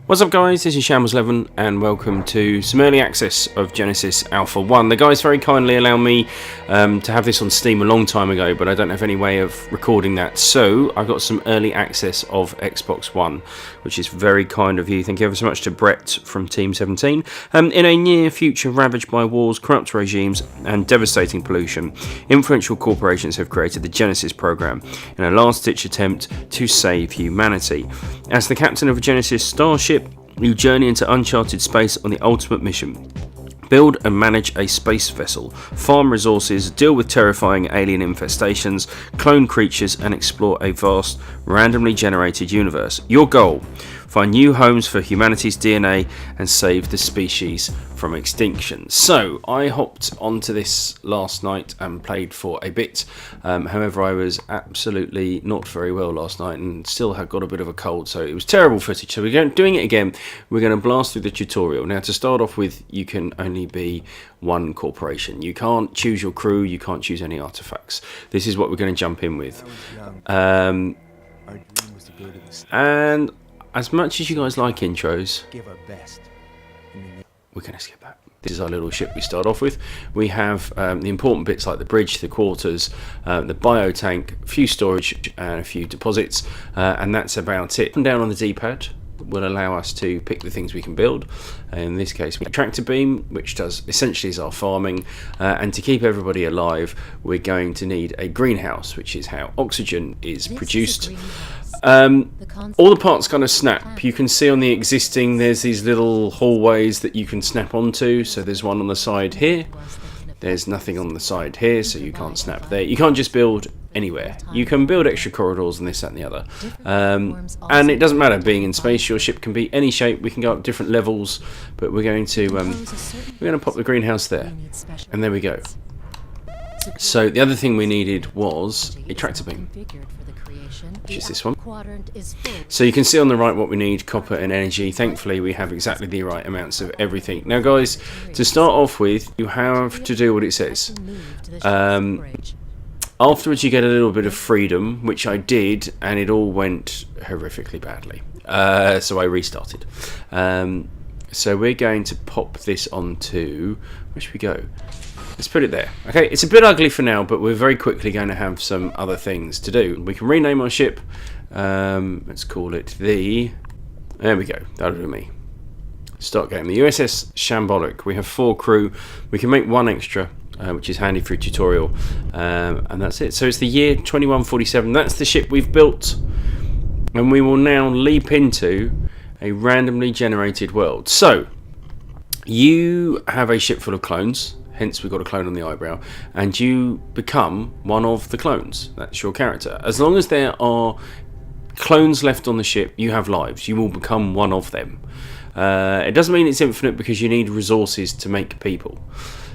What's up guys, this is Shambles11 and welcome to some early access of Genesis Alpha 1. The guys very kindly allowed me to have this on Steam a long time ago, but I don't have any way of recording that, so I got some early access of Xbox One, which is very kind of you. Thank you ever so much to Brett from Team17. In a near future ravaged by wars, corrupt regimes and devastating pollution, influential corporations have created the Genesis program in a last-ditch attempt to save humanity. As the captain of a Genesis starship, you journey into uncharted space on the ultimate mission. Build and manage a space vessel, farm resources, deal with terrifying alien infestations, clone creatures, and explore a vast, randomly generated universe. Your goal: find new homes for humanity's DNA and save the species from extinction. So, I hopped onto this last night and played for a bit. However, I was absolutely not very well last night and still had got a bit of a cold, so it was terrible footage. So we're doing it again. We're going to blast through the tutorial. Now, to start off with, you can only be one corporation. You can't choose your crew, you can't choose any artifacts. This is what we're going to jump in with. And as much as you guys like intros, we're going to skip that. This is our little ship we start off with. We have the important bits like the bridge, the quarters, the bio tank, a few storage and a few deposits, and that's about it. Up and down on the D-pad will allow us to pick the things we can build. In this case, we have a tractor beam, which does essentially is our farming, and to keep everybody alive, we're going to need a greenhouse, which is how oxygen is produced. All the parts kind of snap. You can see on the existing there's these little hallways that you can snap onto. So there's one on the side here, there's nothing on the side here, so you can't snap there. You can't just build anywhere. You can build extra corridors and this, that and the other, and it doesn't matter being in space. Your ship can be any shape. We can go up different levels, but we're going to pop the greenhouse there, and there we go. So the other thing we needed was a tractor beam, which is this one. So you can see on the right what we need: copper and energy. Thankfully we have exactly the right amounts of everything. Now guys, to start off with, you have to do what it says. Afterwards you get a little bit of freedom, which I did, and it all went horrifically badly, so I restarted. So we're going to pop this onto, where should we go? Let's put it there. Okay, it's a bit ugly for now, but we're very quickly going to have some other things to do. We can rename our ship. Let's call it the... There we go. That'll do me. Start game. The USS Shambolic. We have 4 crew. We can make 1 extra, which is handy for a tutorial. And that's it. So it's the year 2147. That's the ship we've built. And we will now leap into a randomly generated world. So, you have a ship full of clones. Hence we've got a clone on the eyebrow, and you become one of the clones. That's your character. As long as there are clones left on the ship, you have lives. You will become one of them. It doesn't mean it's infinite, because you need resources to make people.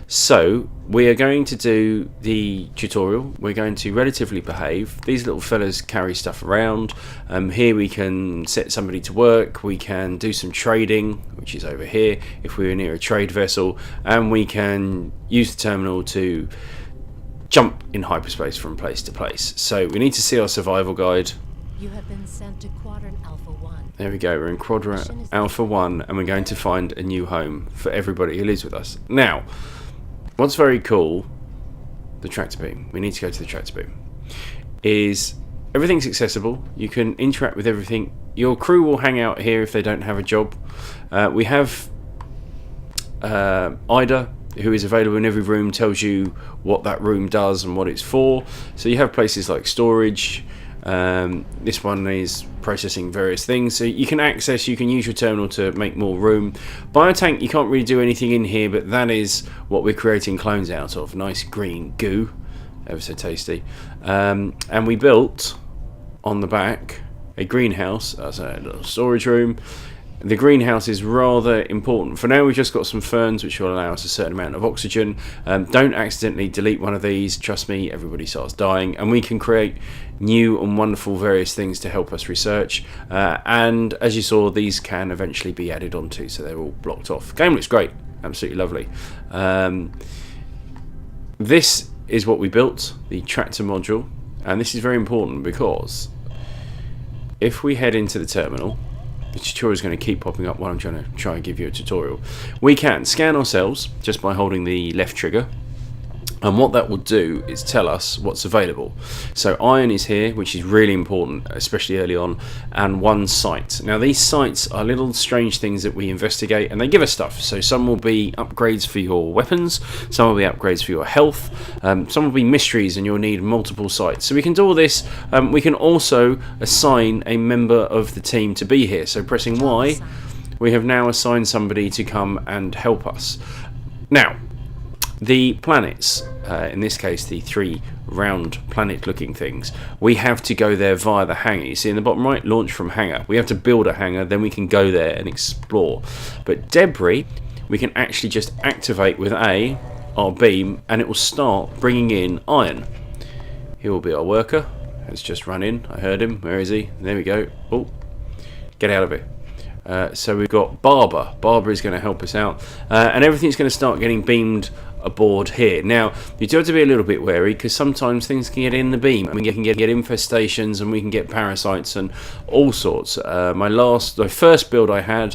So we are going to do the tutorial. We're going to relatively behave. These little fellas carry stuff around. Here we can set somebody to work. We can do some trading, which is over here if we're near a trade vessel, and we can use the terminal to jump in hyperspace from place to place. So we need to see our survival guide. You have been sent to Quadrant Alpha 1. There we go, we're in Quadrant Alpha 1, and we're going to find a new home for everybody who lives with us. Now, what's very cool, the tractor beam, we need to go to the tractor beam, is everything's accessible. You can interact with everything. Your crew will hang out here if they don't have a job. We have Ida, who is available in every room, tells you what that room does and what it's for. So you have places like storage. This one is processing various things, so you can use your terminal to make more room. Biotank, you can't really do anything in here, but that is what we're creating clones out of. Nice green goo, ever so tasty. And we built on the back a greenhouse, that's a little storage room. The greenhouse is rather important. For now we've just got some ferns which will allow us a certain amount of oxygen. Don't accidentally delete one of these, trust me, everybody starts dying. And we can create new and wonderful various things to help us research. And as you saw, these can eventually be added onto, so they're all blocked off. Game looks great, absolutely lovely. This is what we built, the tractor module. And this is very important because if we head into the terminal, the tutorial is going to keep popping up while I'm trying to give you a tutorial. We can scan ourselves just by holding the left trigger. And what that will do is tell us what's available. So iron is here, which is really important, especially early on, and one site. Now these sites are little strange things that we investigate, and they give us stuff. So some will be upgrades for your weapons, some will be upgrades for your health, some will be mysteries and you'll need multiple sites. So we can do all this. We can also assign a member of the team to be here. So pressing Y, we have now assigned somebody to come and help us. Now, the planets, in this case the 3 round planet looking things, we have to go there via the hangar. You see in the bottom right, launch from hangar. We have to build a hangar, then we can go there and explore. But debris, we can actually just activate with A, our beam, and it will start bringing in iron. Here will be our worker. Let's just run in. I heard him. Where is he? There we go. Oh, get out of it. So we've got Barber. Barber is going to help us out. And everything's going to start getting beamed aboard here. Now, you do have to be a little bit wary because sometimes things can get in the beam. I mean, you can get infestations and we can get parasites and all sorts. My first build I had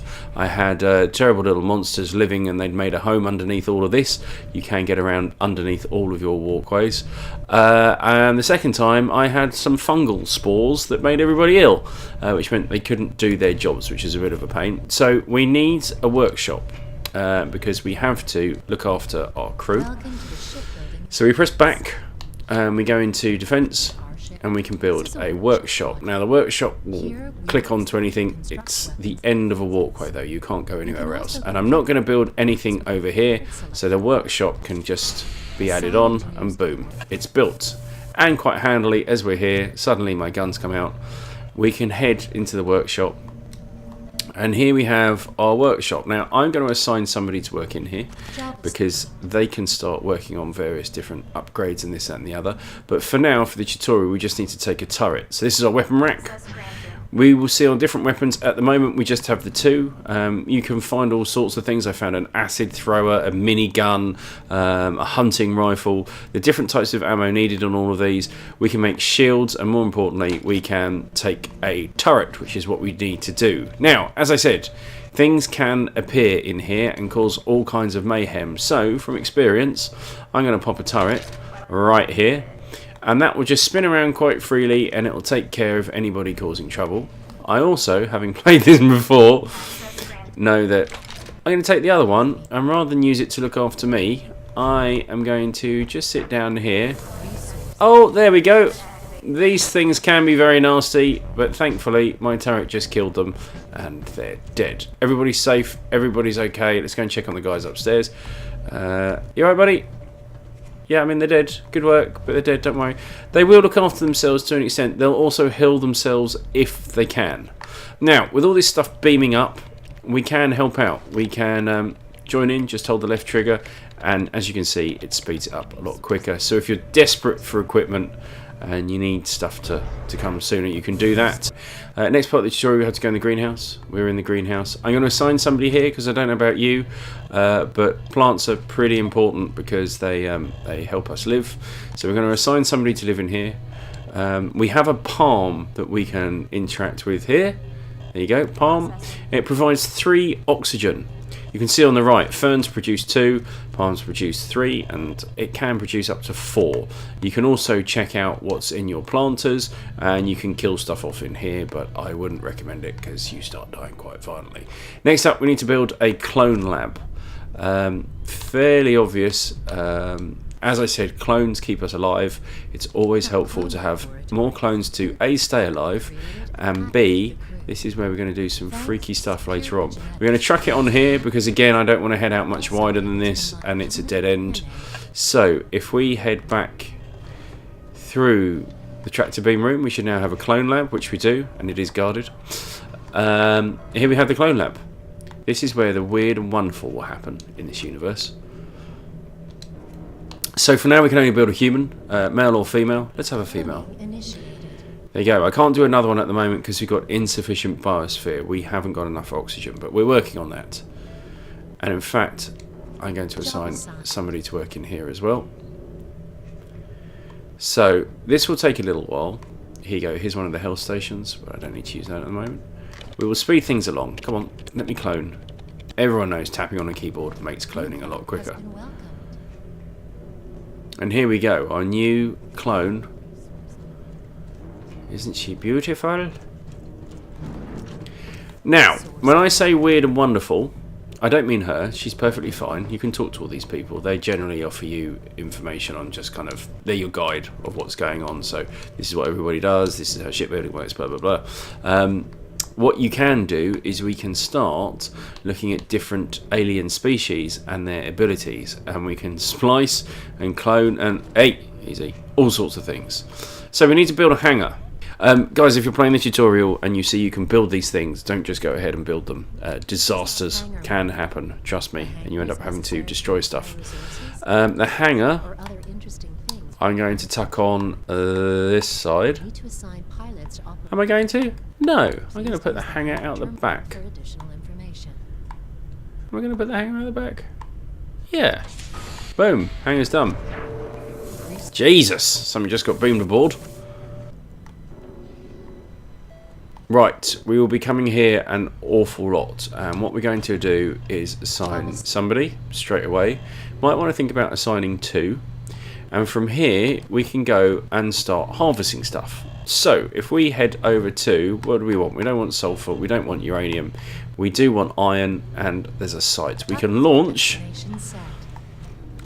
terrible little monsters living and they'd made a home underneath all of this. You can get around underneath all of your walkways. And the second time I had some fungal spores that made everybody ill, which meant they couldn't do their jobs, which is a bit of a pain. So we need a workshop. Because we have to look after our crew. So we press back and we go into defense and we can build a workshop. Now the workshop will click onto anything. It's the end of a walkway though, you can't go anywhere else. And I'm not going to build anything over here, so the workshop can just be added on and boom, it's built. And quite handily, as we're here, suddenly my guns come out. We can head into the workshop. And here we have our workshop. Now I'm going to assign somebody to work in here because they can start working on various different upgrades and this, that and the other. But for now, for the tutorial, we just need to take a turret. So this is our weapon rack. We will see on different weapons. At the moment we just have the 2. You can find all sorts of things. I found an acid thrower, a minigun, a hunting rifle, the different types of ammo needed on all of these. We can make shields and more importantly we can take a turret, which is what we need to do. Now as I said, things can appear in here and cause all kinds of mayhem. So from experience I'm going to pop a turret right here. And that will just spin around quite freely and it will take care of anybody causing trouble. I also, having played this before, know that I'm going to take the other one and rather than use it to look after me, I am going to just sit down here. Oh, there we go. These things can be very nasty, but thankfully my turret just killed them and they're dead. Everybody's safe, everybody's okay. Let's go and check on the guys upstairs. You alright, buddy? Yeah, I mean, they're dead. Good work, but they're dead, don't worry. They will look after themselves to an extent. They'll also heal themselves if they can. Now, with all this stuff beaming up, we can help out. We can join in, just hold the left trigger, and as you can see, it speeds it up a lot quicker. So if you're desperate for equipment and you need stuff to come sooner, you can do that. Next part of the tutorial, we have to go in the greenhouse. We're in the greenhouse. I'm going to assign somebody here because I don't know about you, but plants are pretty important because they help us live. So we're going to assign somebody to live in here. We have a palm that we can interact with here. There you go, palm. It provides 3 oxygen. You can see on the right, ferns produce 2, palms produce 3, and it can produce up to 4. You can also check out what's in your planters, and you can kill stuff off in here, but I wouldn't recommend it because you start dying quite violently. Next up, we need to build a clone lab. Fairly obvious. As I said, clones keep us alive. It's always helpful to have more clones to A, stay alive, and B, this is where we're going to do some freaky stuff later on. We're going to truck it on here because again I don't want to head out much wider than this and it's a dead end. So if we head back through the tractor beam room, we should now have a clone lab, which we do, and it is guarded. Here we have the clone lab. This is where the weird and wonderful will happen in this universe. So for now we can only build a human, male or female. Let's have a female. There you go. I can't do another one at the moment because we've got insufficient biosphere. We haven't got enough oxygen, but we're working on that. And in fact, I'm going to assign somebody to work in here as well. So this will take a little while. Here you go. Here's one of the health stations, but I don't need to use that at the moment. We will speed things along. Come on, let me clone. Everyone knows tapping on a keyboard makes cloning a lot quicker. And here we go, our new clone. Isn't she beautiful? Now, when I say weird and wonderful, I don't mean her. She's perfectly fine. You can talk to all these people. They generally offer you information on just kind of... They're your guide of what's going on. So this is what everybody does. This is how shipbuilding works, blah, blah, blah. What you can do is we can start looking at different alien species and their abilities. And we can splice and clone and... Hey, easy. All sorts of things. So we need to build a hangar. Guys, if you're playing the tutorial and you see you can build these things, don't just go ahead and build them. Disasters can happen, trust me, and you end up having to destroy stuff. The hangar, I'm going to tuck on this side. Am I going to? No, I'm going to put the hangar out the back. Am I going to put the hangar out the back? Yeah. Boom, hangar's done. Jesus, somebody just got beamed aboard. Right, we will be coming here an awful lot, and what we're going to do is assign somebody straight away. Might want to think about assigning 2, and from here we can go and start harvesting stuff. So if we head over to, what do we want? We don't want sulfur, we don't want uranium, we do want iron, and there's a site. We can launch.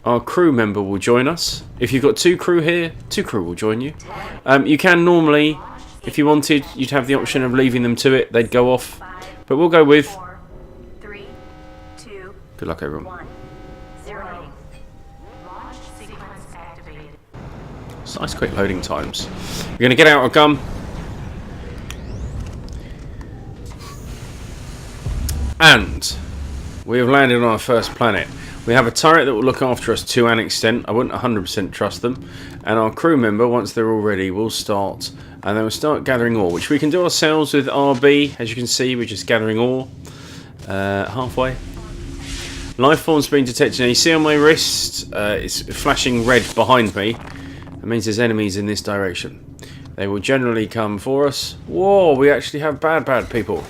Our crew member will join us. If you've got 2 crew here, 2 crew will join you. You can normally, if you wanted, you'd have the option of leaving them to it. They'd go off. But we'll go with... 4, 3, 2, good luck, everyone. 1, 0. Launch sequence activated. It's nice quick loading times. We're going to get out our gun. And we have landed on our first planet. We have a turret that will look after us to an extent. I wouldn't 100% trust them. And our crew member, once they're all ready, will start... And then we'll start gathering ore, which we can do ourselves with RB. As you can see, we're just gathering ore. Halfway. Life form's being detected. Now you see on my wrist, it's flashing red behind me. That means there's enemies in this direction. They will generally come for us. Whoa, we actually have bad people.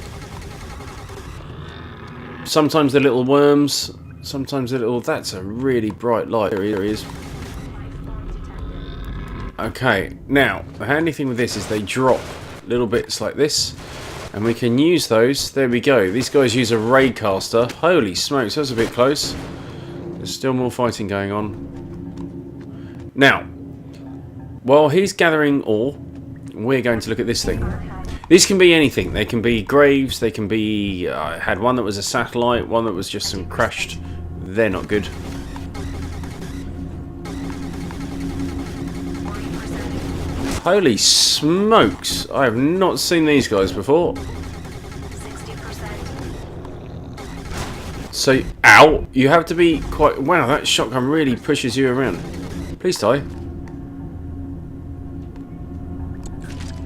Sometimes they're little worms. Sometimes they're little... That's a really bright light. There he is. Okay, now, the handy thing with this is they drop little bits like this, and we can use those. There we go. These guys use a raycaster. Holy smokes, that's a bit close. There's still more fighting going on. Now, while he's gathering ore, we're going to look at this thing. These can be anything. They can be graves, they can be... I had one that was a satellite, one that was just some crashed... They're not good. Holy smokes! I have not seen these guys before. 60%. So, ow! You have to be quite... Wow, that shotgun really pushes you around. Please die.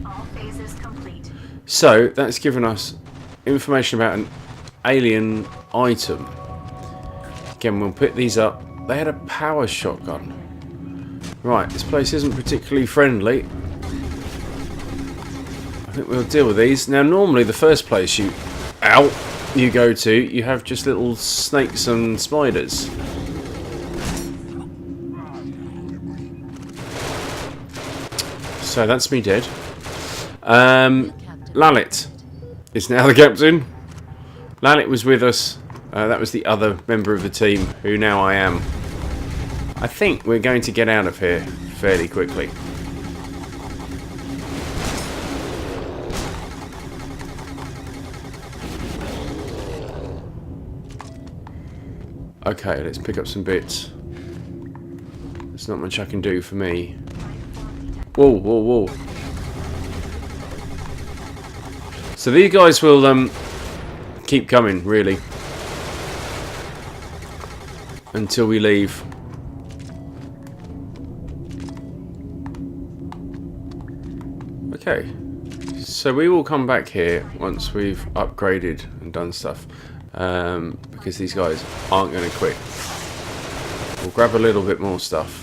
All phases complete. So, that's given us information about an alien item. Again, we'll pick these up. They had a power shotgun. Right, this place isn't particularly friendly. I think we'll deal with these. Now, normally the first place you go to, you have just little snakes and spiders. So that's me dead. Lalit is now the captain. Lalit was with us. That was the other member of the team, who now I am. I think we're going to get out of here fairly quickly. Okay, let's pick up some bits. There's not much I can do for me. Whoa, whoa, whoa. So these guys will keep coming, really. Until we leave. Okay, so we will come back here once we've upgraded and done stuff, because these guys aren't going to quit. We'll grab a little bit more stuff.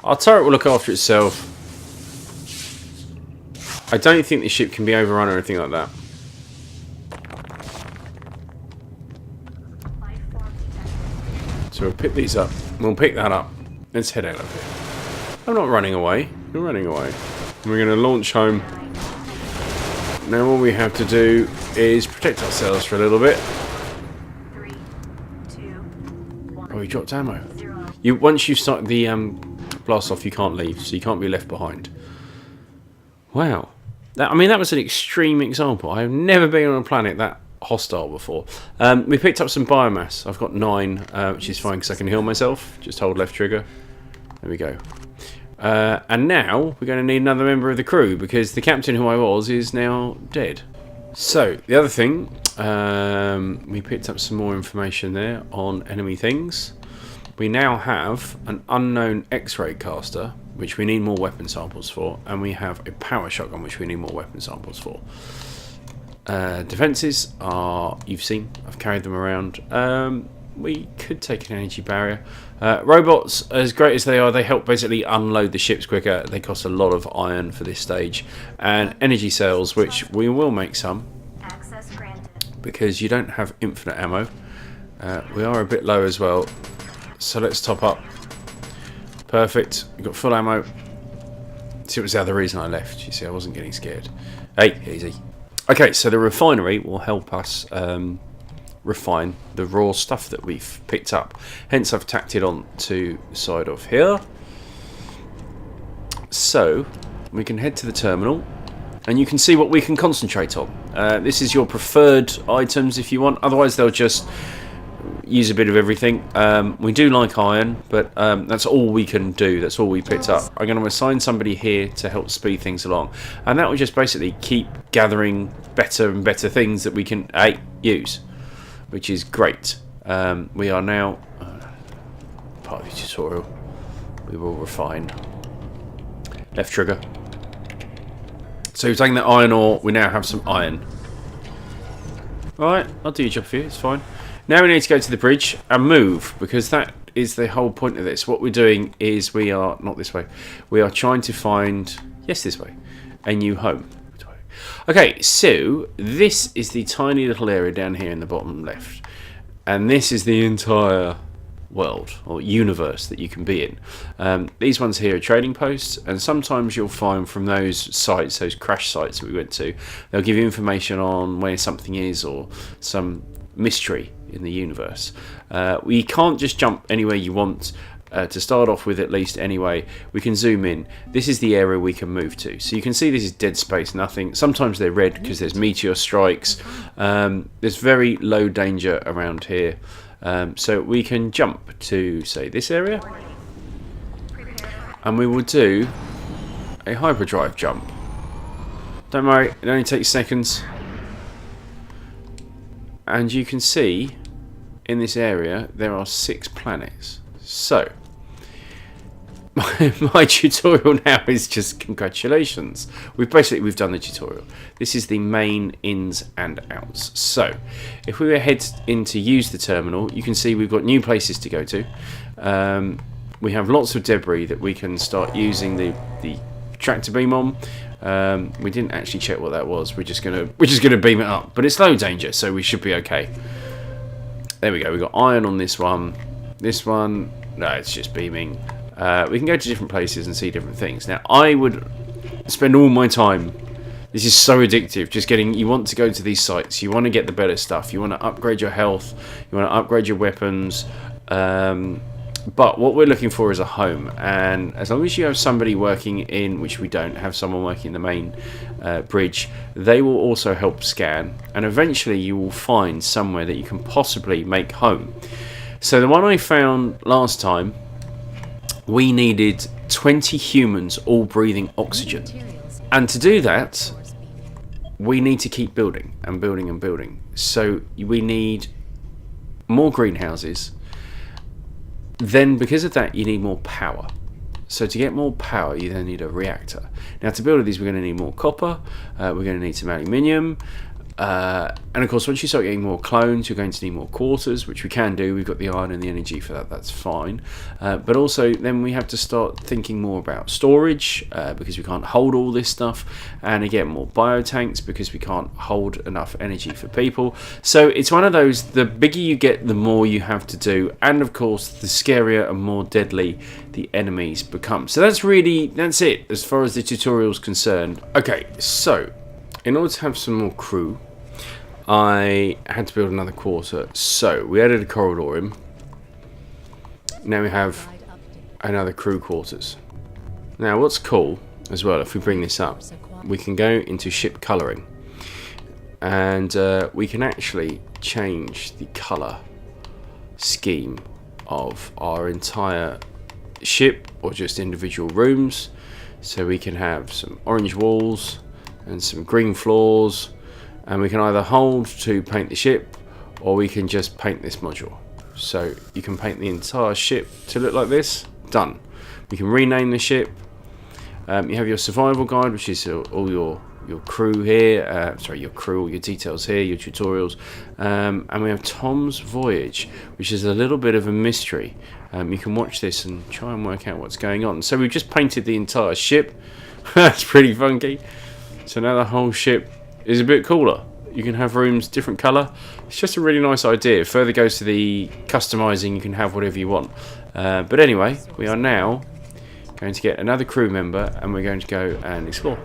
Our turret will look after itself. I don't think the ship can be overrun or anything like that. So we'll pick these up. We'll pick that up. Let's head out of here. I'm not running away. You're running away. We're going to launch home. Now all we have to do is protect ourselves for a little bit. 3, 2, 1. Oh, we dropped ammo. 0. Once you start the blast off, you can't leave, so you can't be left behind. Wow. I mean, that was an extreme example. I have never been on a planet that hostile before. We picked up some biomass. I've got 9, which is fine because I can heal myself. Just hold left trigger. There we go. And now we're going to need another member of the crew because the captain who I was is now dead. So, the other thing, we picked up some more information there on enemy things. We now have an unknown X-ray caster, which we need more weapon samples for, and we have a power shotgun, which we need more weapon samples for. Defences are, you've seen, I've carried them around. We could take an energy barrier. Robots, as great as they are, they help basically unload the ships quicker. They cost a lot of iron for this stage. And energy cells, which we will make some, Access granted. because you don't have infinite ammo. We are a bit low as well. So let's top up. Perfect. We've got full ammo. See, it was the other reason I left. You see, I wasn't getting scared. Hey, easy. Okay, so the refinery will help us refine the raw stuff that we've picked up. Hence, I've tacked it on to the side of here. So, we can head to the terminal. And you can see what we can concentrate on. This is your preferred items if you want. Otherwise, they'll just use a bit of everything. We do like iron, but that's all we can do. That's all we picked up. I'm going to assign somebody here to help speed things along, and that will just basically keep gathering better and better things that we can use, which is great. We are now part of the tutorial. We will refine. Left trigger. So we've taken the iron ore. We now have some iron. Alright, I'll do your job for you. It's fine. Now we need to go to the bridge and move, because that is the whole point of this. What we're doing is we are, not this way, we are trying to find, yes, this way, a new home. Okay, so this is the tiny little area down here in the bottom left. And this is the entire world or universe that you can be in. These ones here are trading posts, and sometimes you'll find from those sites, those crash sites that we went to, they'll give you information on where something is or some mystery in the universe. You can't just jump anywhere you want. To start off with, at least anyway, we can zoom in. This is the area we can move to. So you can see this is dead space, nothing. Sometimes they're red because there's meteor strikes. There's very low danger around here. So we can jump to, say, this area. And we will do a hyperdrive jump. Don't worry, it only takes seconds. And you can see in this area there are 6 planets. So my tutorial now is just congratulations. We've done the tutorial. This is the main ins and outs. So if we head in to use the terminal, you can see we've got new places to go to. We have lots of debris that we can start using the tractor beam on. We didn't actually check what that was. We're just gonna beam it up, but it's low danger, so we should be okay. There we go. We've got iron on this one. This one, no, it's just beaming. We can go to different places and see different things. Now, I would spend all my time. This is so addictive. Just getting. You want to go to these sites. You want to get the better stuff. You want to upgrade your health. You want to upgrade your weapons. But what we're looking for is a home, and as long as you have somebody working in, which we don't have someone working in the main bridge, they will also help scan, and eventually you will find somewhere that you can possibly make home. So the one I found last time, we needed 20 humans all breathing oxygen, and to do that we need to keep building and building and building. So we need more greenhouses. Then, because of that, you need more power. So to get more power, you then need a reactor. Now, to build these, we're going to need more copper. We're going to need some aluminium. And of course, once you start getting more clones, you're going to need more quarters, which we can do. We've got the iron and the energy for that. That's fine. But also, then we have to start thinking more about storage because we can't hold all this stuff, and again, more biotanks because we can't hold enough energy for people. So it's one of those. The bigger you get, the more you have to do, and of course, the scarier and more deadly the enemies become. So that's it as far as the tutorial is concerned. Okay, so in order to have some more crew, I had to build another quarter. So we added a corridor in. Now we have another crew quarters. Now what's cool as well, if we bring this up, we can go into ship colouring, and we can actually change the colour scheme of our entire ship or just individual rooms. So we can have some orange walls and some green floors, and we can either hold to paint the ship, or we can just paint this module. So you can paint the entire ship to look like this. Done. We can rename the ship. You have your survival guide, which is all your crew here. Your crew, all your details here, your tutorials. And we have Tom's Voyage, which is a little bit of a mystery. You can watch this and try and work out what's going on. So we've just painted the entire ship. That's pretty funky. So now the whole ship is a bit cooler. You can have rooms different colour. It's just a really nice idea. Further goes to the customizing. You can have whatever you want. But anyway, we are now going to get another crew member, and we're going to go and explore.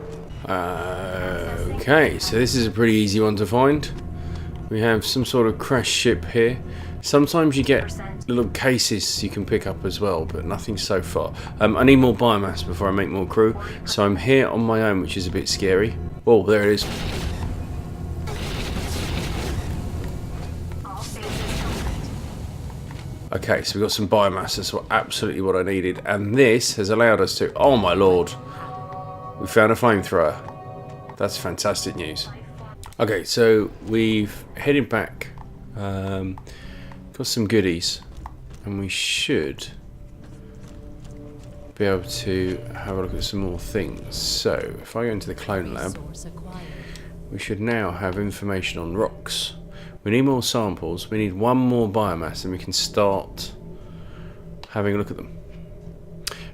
Okay, so this is a pretty easy one to find. We have some sort of crashed ship here. Sometimes you get little cases you can pick up as well, but nothing so far. I need more biomass before I make more crew, so I'm here on my own, which is a bit scary. Oh, there it is. Okay, so we've got some biomass. That's absolutely what I needed, and this has allowed us to... Oh my lord, we found a flamethrower. That's fantastic news. Okay, so we've headed back, got some goodies, and we should be able to have a look at some more things. So if I go into the clone lab, we should now have information on rocks. We need more samples. We need one more biomass, and we can start having a look at them.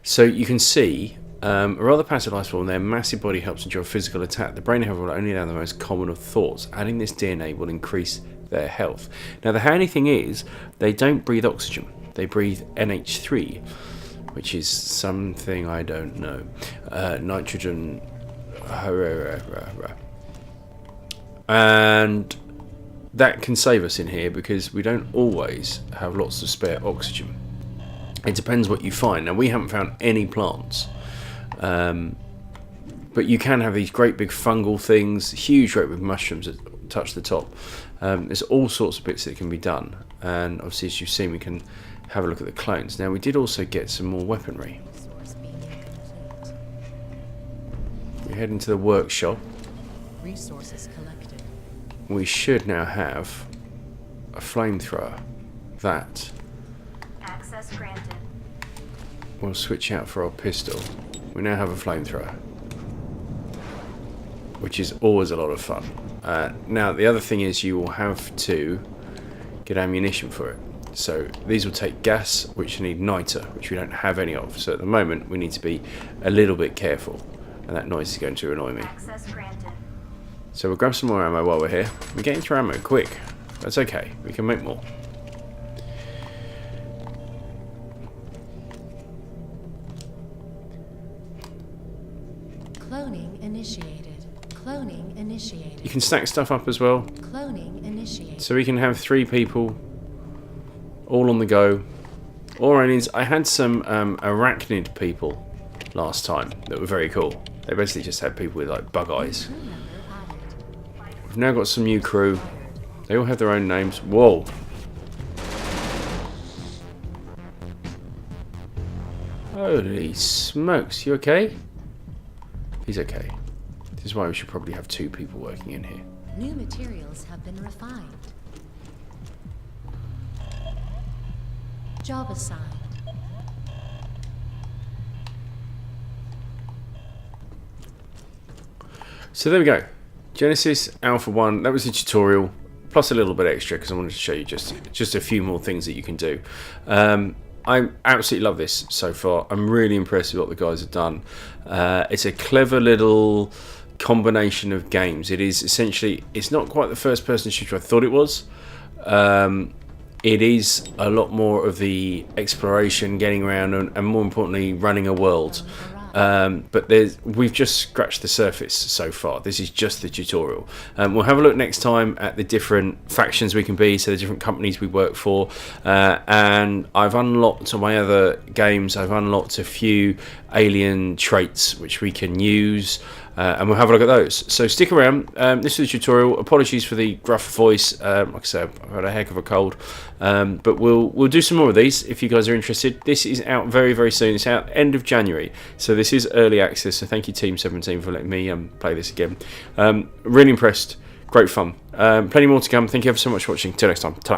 So you can see a rather passive life form. Their massive body helps endure physical attack. The brain, however, will only allow the most common of thoughts. Adding this DNA will increase their health. Now the handy thing is, they don't breathe oxygen. They breathe NH3, which is something I don't know. Nitrogen. And that can save us in here because we don't always have lots of spare oxygen. It depends what you find. Now we haven't found any plants, but you can have these great big fungal things, huge great big mushrooms that touch the top. There's all sorts of bits that can be done, and obviously as you've seen we can have a look at the clones. Now we did also get some more weaponry. We head into the workshop. Resources collected. We should now have a flamethrower that Access granted. we'll switch out for our pistol. We now have a flamethrower, which is always a lot of fun. Now the other thing is you will have to get ammunition for it. So these will take gas, which need niter, which we don't have any of. So at the moment we need to be a little bit careful, and that noise is going to annoy me. Access granted. So we'll grab some more ammo while we're here. We're getting through ammo quick. That's okay, we can make more. Cloning initiated. Cloning initiated. You can stack stuff up as well. Cloning initiated. So we can have 3 people all on the go. All I need is, I had some arachnid people last time that were very cool. They basically just had people with like bug eyes. Crew member added. We've now got some new crew. They all have their own names. Whoa. Holy smokes, you okay? He's okay. This is why we should probably have 2 people working in here. New materials have been refined. Job assigned. So there we go. Genesis Alpha 1, that was the tutorial, plus a little bit extra because I wanted to show you just a few more things that you can do. I absolutely love this so far. I'm really impressed with what the guys have done. It's a clever little combination of games. It is essentially, it's not quite the first person shooter I thought it was. It is a lot more of the exploration, getting around, and more importantly, running a world. But we've just scratched the surface so far. This is just the tutorial. We'll have a look next time at the different factions we can be, so the different companies we work for. And I've unlocked on my other games, I've unlocked a few alien traits which we can use. And we'll have a look at those. So stick around. This is the tutorial. Apologies for the gruff voice. Like I said, I've had a heck of a cold. But we'll do some more of these if you guys are interested. This is out very, very soon. It's out end of January. So this is early access. So thank you Team17 for letting me play this again. Really impressed. Great fun. Plenty more to come. Thank you ever so much for watching. Till next time. Ta-ra.